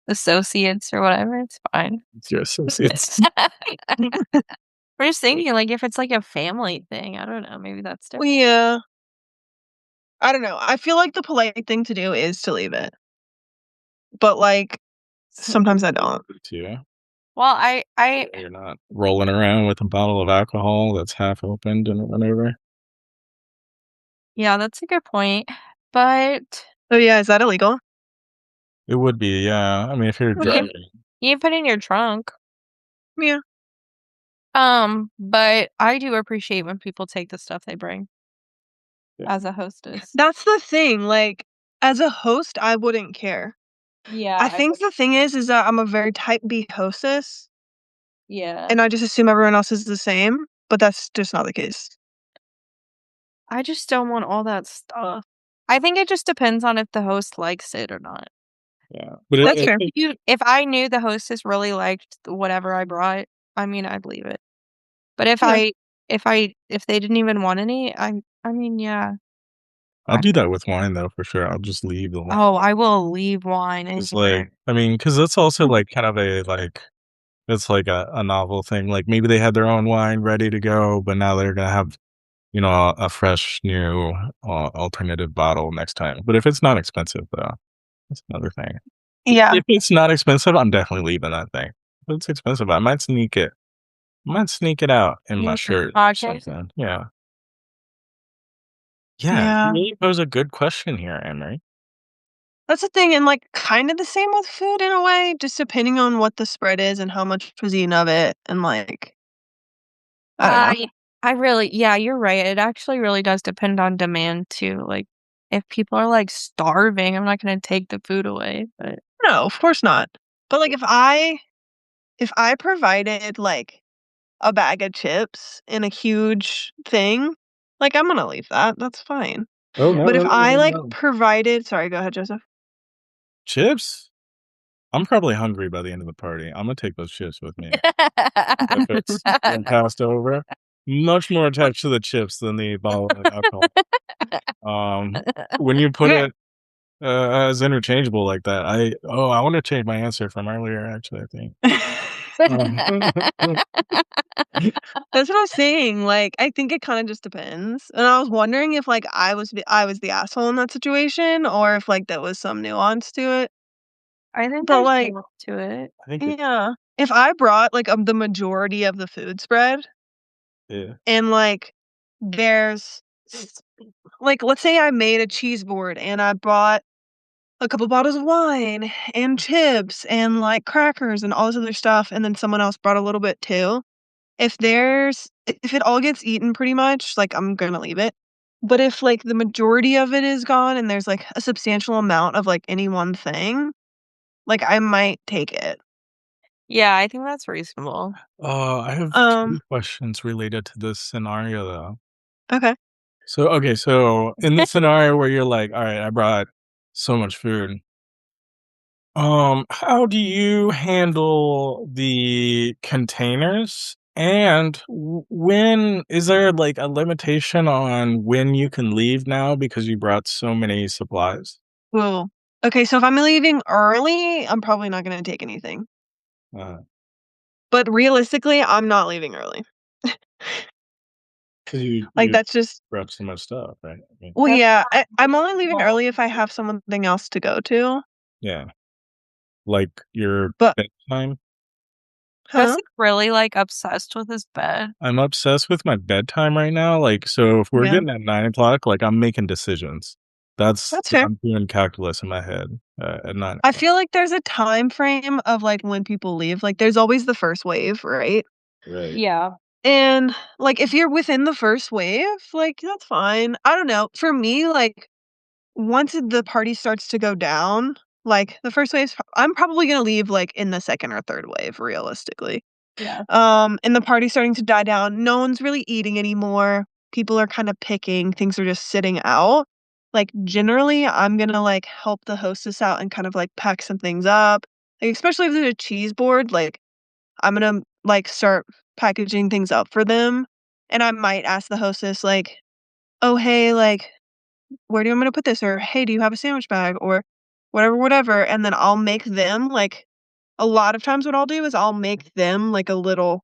associates or whatever, it's fine. It's your associates. We're just thinking, like, if it's, like, a family thing, I don't know, maybe that's Well, different. yeah, I don't know. I feel like the polite thing to do is to leave it, but, like, sometimes I don't. Yeah. Well, I You're not rolling around with a bottle of alcohol that's half opened and run over. yeah, that's a good point, but Oh, yeah, is that illegal? It would be, yeah. I mean, if you're you can Okay. driving. you can put it in your trunk. Yeah. But I do appreciate when people take the stuff they bring Yeah. as a hostess. That's the thing, like, as a host, I wouldn't care. Yeah, I think the thing is that I'm a very type B hostess, yeah. and I just assume everyone else is the same, but that's just not the case. I just don't want all that stuff. I think it just depends on if the host likes it or not. Yeah. But Like, That's fair. if I knew the hostess really liked whatever I brought, I mean, I'd leave it. But Yeah. if they didn't even want any, I mean, yeah. I'll I do that with wine though, for sure. I'll just leave the wine. Oh, I will leave wine It's anywhere. like, I mean, because that's also like kind of it's like a novel thing. Like maybe they had their own wine ready to go, but now they're gonna have, a fresh new alternative bottle next time. But if it's not expensive though, that's another thing. Yeah. If it's not expensive, I'm definitely leaving that thing. If it's expensive, I might sneak it. I might sneak it out in You my in your shirt or pocket? something. Yeah. Yeah, you Yeah. really pose a good question here, Emery. That's the thing, and, like, kinda the same with food in a way, just depending on what the spread is and how much was eaten of it, and, like, I don't know. I I really yeah, you're right, it actually really does depend on demand too, like, if people are, like, starving, I'm not gonna take the food away, but No, of course not. But, like, if I provided, like, a bag of chips in a huge thing, like, I'm gonna leave that, that's fine. Oh, no, But no, if no, I, no, like, no. provided sorry, go ahead, Joseph. Chips? I'm probably hungry by the end of the party. Imma take those chips with me. If it's been passed over, much more attached to the chips than the bottle of alcohol. When you put Okay. it, as interchangeable like that, I wanna change my answer from earlier, actually, I think. Um, That's what I'm saying, like, I think it kinda just depends, and I was wondering if, like, I was the asshole in that situation or if, like, there was some nuance to it, I think but, there's like more to it. I think it yeah. If I brought, like, the majority of the food spread yeah. and, like, there's s like, let's say I made a cheese board and I bought a couple bottles of wine and chips and, like, crackers and all this other stuff, and then someone else brought a little bit too. If it all gets eaten pretty much, like, I'm gonna leave it. But if, like, the majority of it is gone and there's, like, a substantial amount of, like, any one thing, like, I might take it. Yeah, I think that's reasonable. I have Um, 2 questions related to this scenario, though. okay. So in this scenario where you're like, "Alright, I brought so much food." How do you handle the containers? And when is there like a limitation on when you can leave now because you brought so many supplies? Well, okay, so if I'm leaving early, I'm probably not gonna take anything. Uh, But realistically, I'm not leaving early. 'Cause you Like, you that's just brought so much stuff, right? I mean, well, That's yeah, not I'm only leaving reasonable. early if I have something else to go to, yeah, like your but bedtime. huh? Joseph really, like, obsessed with his bed. I'm obsessed with my bedtime right now. Like, so if we're Yeah, getting at 9 o'clock, like I'm making decisions. that's fair. I'm doing calculus in my head at nine I o'clock. feel like there's a time frame of, like, when people leave, like, there's always the first wave, right? Right. Yeah. And, like, if you're within the first wave, like, that's fine. I don't know. For me, like, once the party starts to go down, like, the first wave's I'm probably gonna leave, like, in the second or third wave, realistically. Yeah. And the party's starting to die down. No one's really eating anymore. People are kinda picking, things are just sitting out. Like, generally, I'm gonna, like, help the hostess out and kind of, like, pack some things up. Like, especially if there's a cheese board, like, I'm gonna, like, start packaging things up for them, and I might ask the hostess, like, "Oh, hey, like, where do you want me to put this?" Or, "Hey, do you have a sandwich bag?" Or whatever, whatever, and then I'll make them, like a lot of times what I'll do is I'll make them, like, a little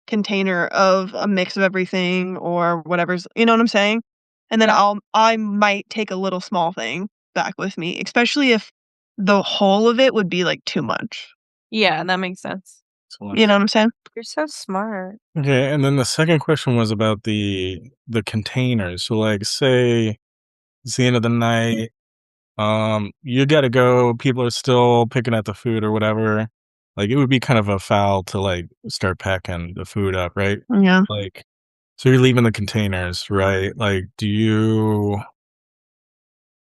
container of a mix of everything or whatever's you know what I'm saying? And then Yeah. I might take a little small thing back with me, especially if the whole of it would be, like, too much. Yeah, that makes sense. So You know what I'm saying? You're so smart. okay, and then the second question was about the containers. So like say it's the end of the night, you gotta go, people are still picking at the food or whatever. Like it would be kind of a foul to like start packing the food up, right? Yeah. Like so you're leaving the containers, right? Like do you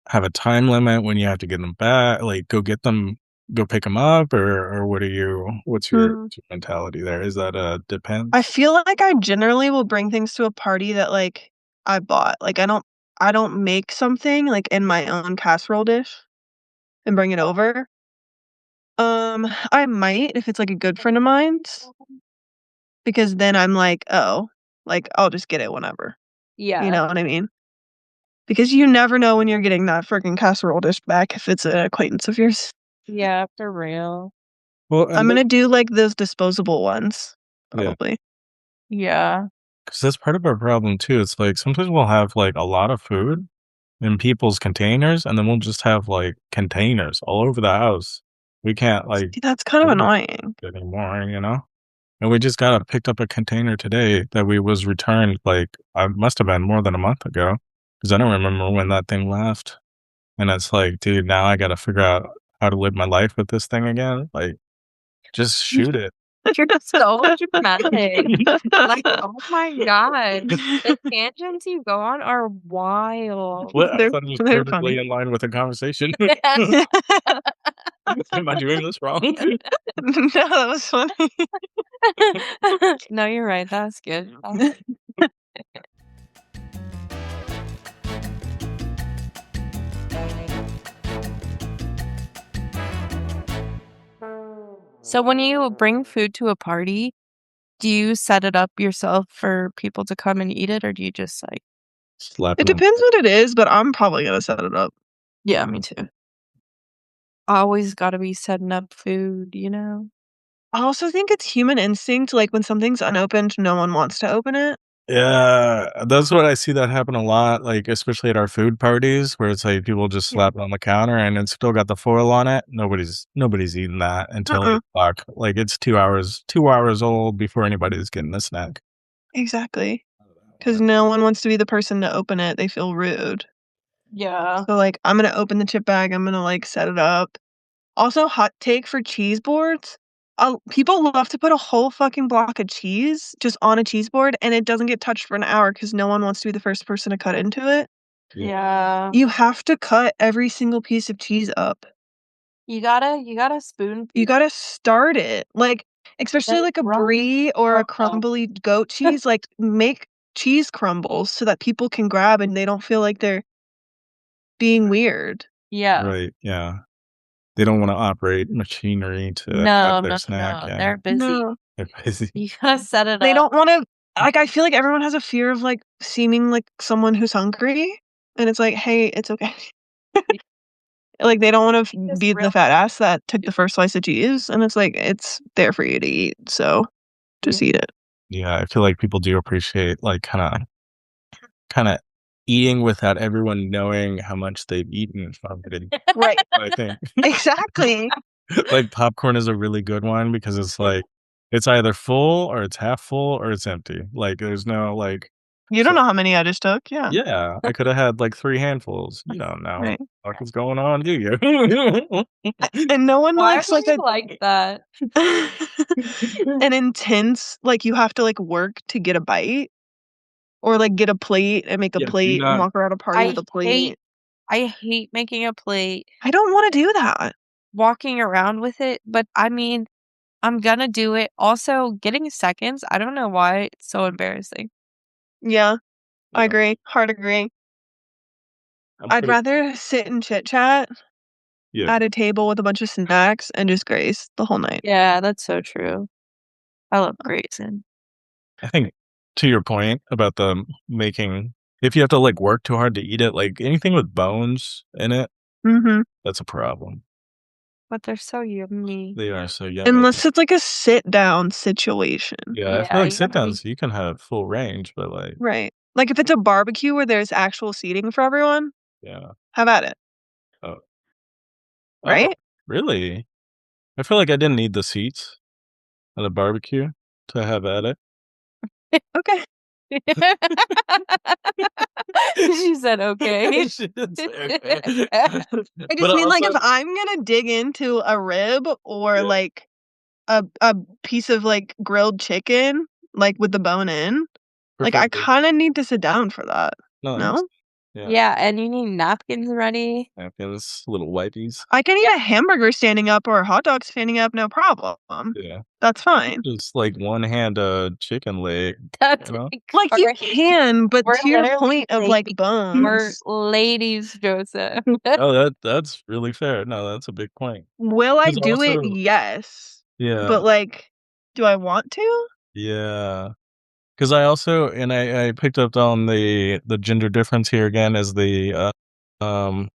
have a time limit when you have to get them back? Like go get them, go pick them up, or what are you? Hmm. What's your mentality there? Is that I depends? feel like I generally will bring things to a party that, like, I bought. Like, I don't make something, like, in my own casserole dish and bring it over. I might if it's, like, a good friend of mine's, because then I'm like, "Oh, like, I'll just get it whenever." You Yeah. know what I mean? Because you never know when you're getting that freaking casserole dish back if it's an acquaintance of yours. Yeah, for real. Well, I'm and gonna do, like, those disposable ones, yeah, probably. Yeah. because that's part of our problem too. It's like sometimes we'll have like a lot of food in people's containers, and then we'll just have like containers all over the house. We can't like See, that's kind of hold annoying. it anymore, you know? And we just got picked up a container today that we was returned like I must have been more than a month ago because I don't remember when that thing left. And it's like, dude, now I gotta figure out how to live my life with this thing again. Like, just shoot it. You're so dramatic. Like, oh my god. The tangents you go on are wild. Well, I They're thought it was they're perfectly funny. in line with the conversation. Am I doing this wrong? No, that was funny. No, you're right. That's good. So when you bring food to a party, do you set it up yourself for people to come and eat it, or do you just like It Slapping them. depends what it is, but I'm probably gonna set it up. Yeah, me too. Always gotta be setting up food, you know? I also think it's human instinct, like, when something's unopened, no one wants to open it. Yeah, that's what I see that happen a lot, like, especially at our food parties where it's like people just Yeah. slap it on the counter and it's still got the foil on it. Nobody's eating that until Uh-uh. 8 o'clock. Like, it's 2 hours old before anybody's getting a snack. Exactly. 'Cause no one wants to be the person to open it, they feel rude. Yeah. So, like, I'm gonna open the chip bag, I'm gonna, like, set it up. Also, hot take for cheese boards, people love to put a whole fucking block of cheese just on a cheese board, and it doesn't get touched for an hour because no one wants to be the first person to cut into it. Yeah. You have to cut every single piece of cheese up. You gotta spoon You feed gotta start it. Like, especially, them like, a crumbs brie or a from crumbly goat cheese, like, make cheese crumbles so that people can grab and they don't feel like they're being weird. Yeah. Right, yeah. They don't wanna operate machinery to have No, their no, snack, no, yeah. they're busy. No. They're busy. You gotta set it They up. don't wanna like, I feel like everyone has a fear of, like, seeming like someone who's hungry, and it's like, "Hey, it's okay." Like, they don't wanna Just be real the fat ass that took the first slice of cheese, and it's like, it's there for you to eat, so Yeah. just eat it. Yeah, I feel like people do appreciate, like, kinda eating without everyone knowing how much they've eaten already, Right. I think. Exactly. Like, popcorn is a really good one because it's like, it's either full or it's half full or it's empty. Like, there's no, like You don't so know how many I just took, yeah. yeah, I coulda had, like, 3 handfuls. You don't know what Right. the fuck is going on, do you? And no one Why likes, would like, you like that? an intense like, you have to, like, work to get a bite or, like, get a plate and make a Yeah, do you plate and not walk around a party with I a plate. hate I hate making a plate, I don't wanna do that. walking around with it, but I mean, I'm gonna do it. Also, getting seconds, I don't know why it's so embarrassing. Yeah, I Yeah, agree, hard agree. I'm I'd pretty rather sit and chit chat yeah. at a table with a bunch of snacks and just grace the whole night. Yeah, that's so true. I love grazing. I think to your point about the making if you have to, like, work too hard to eat it, like, anything with bones in it, Mhm. that's a problem. But they're so yummy. They are so yummy. Unless it's like a sit down situation. Yeah, I feel Yeah, like you sit gotta be downs, you can have full range, but, like Right. Like, if it's a barbecue where there's actual seating for everyone, yeah. have at it, Oh. Oh, right? really? I feel like I didn't need the seats at a barbecue to have at it. Okay. She said, "Okay." She did say okay. I But just mean, like, if also I'm gonna dig into a rib or, yeah, like, a piece of, like, grilled chicken, like, with the bone in, like, I preferably. kinda need to sit down for that. No, that makes No? yeah, Yeah, and you need napkins ready. napkins, little wipies. I can eat a hamburger standing up or a hot dog standing up, no problem. Yeah. That's fine. Just like one hand, chicken leg, That's you know? like Like, you crazy. can, but We're to your literally point of, like, we're bones, ladies, Joseph. Oh, that's really fair. No, that's a big point. will I 'Cause do it? also Yes. yeah, But, like, do I want to? yeah. 'Cause I also and I picked up on the gender difference here again as um,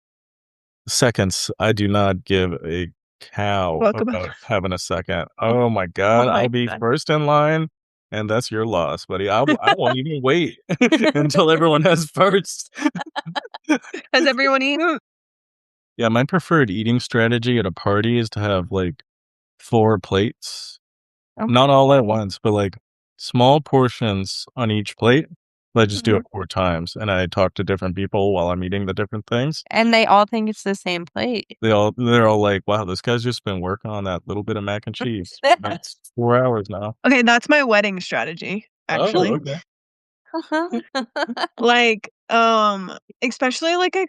seconds. I do not give a cow Fuck about about having a second. Oh my Oh god, my I'll be god. first in line, and that's your loss, buddy. I won't even wait until everyone has first. Has everyone eaten? Yeah, my preferred eating strategy at a party is to have, like, 4 plates. Oh Not all at once, but, like, small portions on each plate, I just do Mhm. it 4 times, and I talk to different people while I'm eating the different things. And they all think it's the same plate. They're all like, "Wow, this guy's just been working on that little bit of mac and cheese. It's 4 hours now." Okay, that's my wedding strategy, Oh, actually. okay. Like, especially like a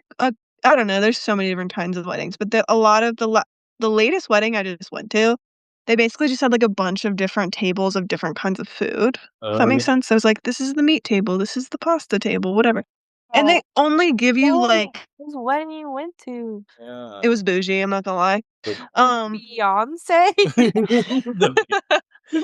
I don't know, there's so many different kinds of weddings, but a lot of the latest wedding I just went to, they basically just had like a bunch of different tables of different kinds of food. If that Oh, makes yeah. sense. So it's like this is the meat table, this is the pasta table, whatever. And Oh, they only give you like whose wedding you went to? Yeah. it was bougie, I'm not gonna lie. The Beyonce? the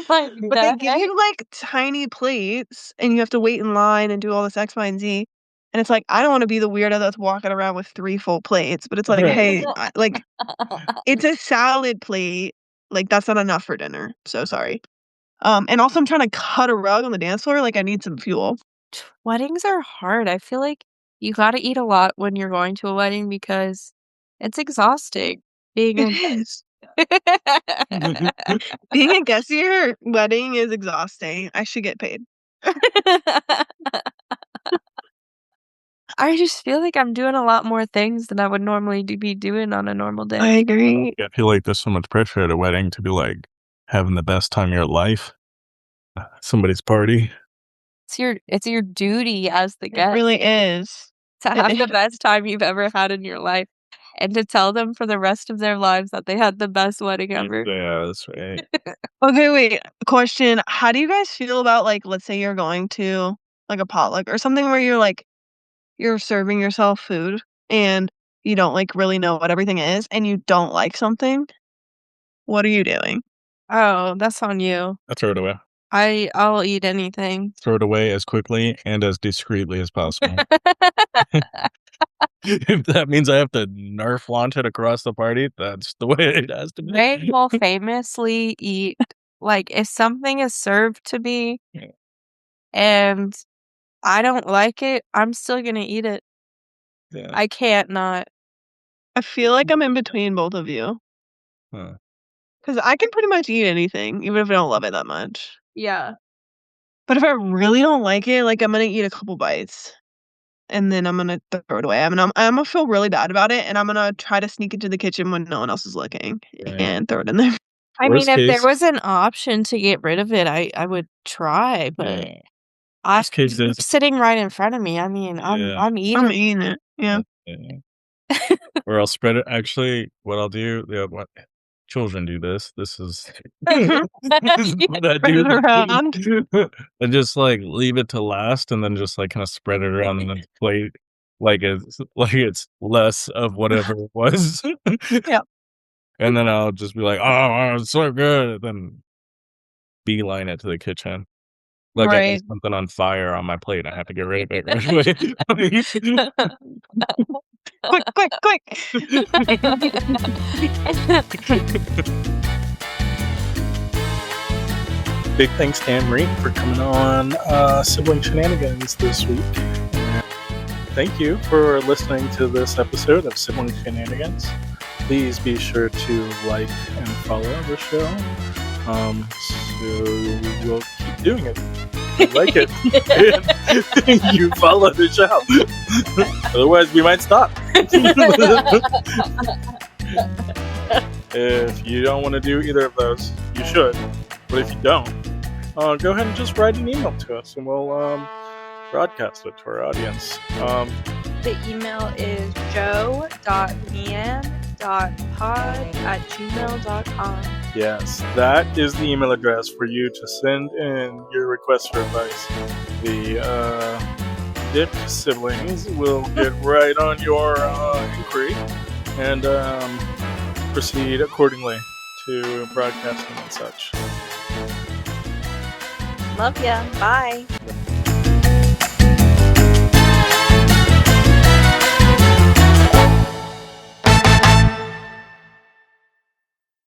Like, But they the give heck? you, like, tiny plates, and you have to wait in line and do all this X, Y, and Z, and it's like, I don't wanna be the weirdo that's walking around with 3 full plates, but it's like, Right. "Hey, like, it's a salad plate, like, that's not enough for dinner, so sorry." And also I'm trying to cut a rug on the dance floor, like, I need some fuel. Weddings are hard. I feel like you gotta eat a lot when you're going to a wedding because it's exhausting being It a is. guest. Being a guest at your wedding is exhausting. I should get paid. I just feel like I'm doing a lot more things than I would normally be doing on a normal I day. agree. I feel like there's so much pressure at a wedding to be, like, having the best time of your life. Somebody's party. It's your duty as the It guest really is. to It have the is. best time you've ever had in your life and to tell them for the rest of their lives that they had the best wedding ever. Yeah, that's right. Okay, wait, question. How do you guys feel about, like, let's say you're going to, like, a potluck or something where you're, like, you're serving yourself food and you don't, like, really know what everything is and you don't like something? What are you doing? Oh, that's on you. I throw it away. I'll eat anything. Throw it away as quickly and as discreetly as possible. If that means I have to Nerf launch it across the party, that's the way it has to They be. will famously eat like, if something is served to me Yeah. and I don't like it, I'm still gonna eat it. Yeah. I can't not. I feel like I'm in between both of you Huh. because I can pretty much eat anything, even if I don't love it that much. Yeah. But if I really don't like it, like, I'm gonna eat a couple bites, and then I'm gonna throw it away. I'm gonna feel really bad about it, and I'm gonna try to sneak into the kitchen when no one else is looking Right. and throw it in there. I mean, Worst if there case was an option to get rid of it, I would try, but yeah. I Worst case is sitting right in front of me, I mean, I'm yeah. I'm I'm eating. eating it, yeah. Yeah. Or I'll spread it actually, what I'll do what children do this. This is Mhm. this is what I Spread do. it around. And just, like, leave it to last and then just, like, kinda spread it around the plate like it's less of whatever it was. Yeah. And then I'll just be like, "Oh, it's so good," then beeline it to the kitchen. Like I have Right. something on fire on my plate, I have to get rid of it right away. Quick, quick, quick. Big thanks to Anne Marie for coming on Sibling Shenanigans this week. And thank you for listening to this episode of Sibling Shenanigans. Please be sure to like and follow the show. So we'll keep doing it. If you like it. You follow the show. Otherwise, we might stop. If you don't want to do either of those, you should. But if you don't, go ahead and just write an email to us and we'll broadcast it to our audience. The email is joe.lianne.pod@gmail.com. Yes, that is the email address for you to send in your request for advice. The Dick siblings will get right on your inquiry and proceed accordingly to broadcasting and such. Love ya. Bye.